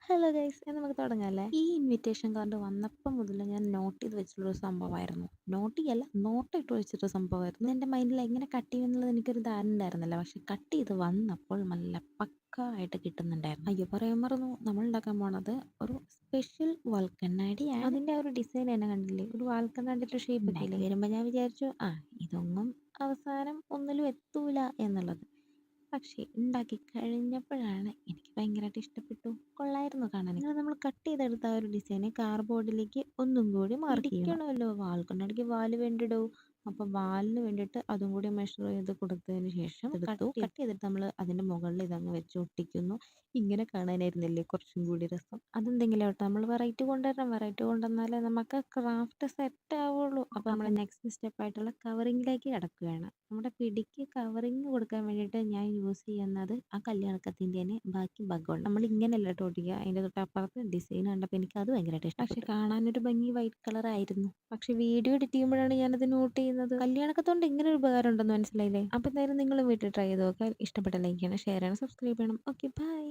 Hello guys, എന്ന് നമുക്ക് തുടങ്ങാല്ലേ? ഈ ഇൻവിറ്റേഷൻ കാർഡ് വന്നപ്പം മുതൽ ഞാൻ നോട്ട് ചെയ്ത് വെച്ചിട്ടുള്ളൊരു സംഭവമായിരുന്നു. നോട്ട് ചെയ്യല്ല, നോട്ട് ഇട്ട് വെച്ചിട്ടൊരു സംഭവമായിരുന്നു. എൻ്റെ മൈൻഡിൽ എങ്ങനെ കട്ട് ചെയ്യുമെന്നുള്ളത് എനിക്കൊരു ധാരണ ഉണ്ടായിരുന്നില്ല. പക്ഷെ കട്ട് ചെയ്ത് വന്നപ്പോൾ നല്ല പക്ക ആയിട്ട് കിട്ടുന്നുണ്ടായിരുന്നു. അയ്യോ, പറയാൻ മറന്നു, നമ്മൾ ഉണ്ടാക്കാൻ പോണത് ഒരു സ്പെഷ്യൽ വാൽക്കണ്ണാടിയാണ്. അതിൻ്റെ ആ ഒരു ഡിസൈൻ എന്നെ കണ്ടില്ലേ, ഒരു വാൽക്കണ്ണാടിയുടെ ഷേപ്പ് ഒക്കെ ഇല്ലേ. വരുമ്പോൾ ഞാൻ വിചാരിച്ചു ഇതൊന്നും അവസാനം ഒന്നിലും എത്തൂല എന്നുള്ളത്. പക്ഷേ ഉണ്ടാക്കി കഴിഞ്ഞപ്പോഴാണ് എനിക്ക് ഭയങ്കരമായിട്ട് ഇഷ്ടപ്പെട്ടു. കൊള്ളായിരുന്നു കാണാൻ. അങ്ങനെ നമ്മൾ കട്ട് ചെയ്തെടുത്ത ആ ഒരു ഡിസൈന് കാർഡ്ബോർഡിലേക്ക് ഒന്നും കൂടി മാർക്ക് ചെയ്യണമല്ലോ. വാൽക്കണ്ണാടിക്ക് വാല് വേണ്ടിടൂ. അപ്പോൾ വാലിന് വേണ്ടിയിട്ട് അതും കൂടി മെഷർ ചെയ്ത് കൊടുത്തതിന് ശേഷം കട്ട് ചെയ്തിട്ട് നമ്മൾ അതിൻ്റെ മുകളിൽ ഇതങ്ങ് വെച്ച് ഒട്ടിക്കുന്നു. ഇങ്ങനെ കാണാനായിരുന്നില്ലേ കുറച്ചും കൂടി രസം. അതെന്തെങ്കിലും ആവട്ടെ, നമ്മൾ വെറൈറ്റി കൊണ്ടുവരണം. വെറൈറ്റി കൊണ്ടുവന്നാലേ നമുക്ക് ക്രാഫ്റ്റ് സെറ്റ് ആവുള്ളൂ. അപ്പോൾ നമ്മൾ നെക്സ്റ്റ് സ്റ്റെപ്പായിട്ടുള്ള കവറിങ്ങിലേക്ക് കിടക്കുകയാണ്. നമ്മുടെ പിടിക്ക് കവറിങ് കൊടുക്കാൻ വേണ്ടിയിട്ട് ഞാൻ യൂസ് ചെയ്യുന്നത് ആ കല്യാണക്കത്തിൻ്റെ തന്നെ ബാക്കി ഭാഗമാണ്. നമ്മൾ ഇങ്ങനെയല്ല കേട്ടോ ഒട്ടിക്കുക, അതിൻ്റെ തൊട്ടപ്പുറത്ത് ഡിസൈൻ കണ്ടപ്പോൾ എനിക്ക് അത് ഭയങ്കരമായിട്ട് ഇഷ്ടപ്പെട്ടു. പക്ഷെ കാണാനൊരു ഭംഗി വൈറ്റ് കളർ ആയിരുന്നു. പക്ഷെ വീഡിയോ എഡിറ്റ് ചെയ്യുമ്പോഴാണ് ഞാനത് നോട്ട് ചെയ്യുന്നത്. കല്യാണക്കത്തോണ്ട് ഇങ്ങനെ ഒരു ഉപകാരം ഉണ്ടെന്ന് മനസ്സിലായില്ലേ? അപ്പോൾ എന്തായാലും നിങ്ങൾ വീട്ടിൽ ട്രൈ ചെയ്ത് നോക്കുക. ഇഷ്ടപ്പെട്ട ലൈക്ക് ചെയ്യണം, ഷെയർ ചെയ്യണം, സബ്സ്ക്രൈബ് ചെയ്യണം. Okay, by.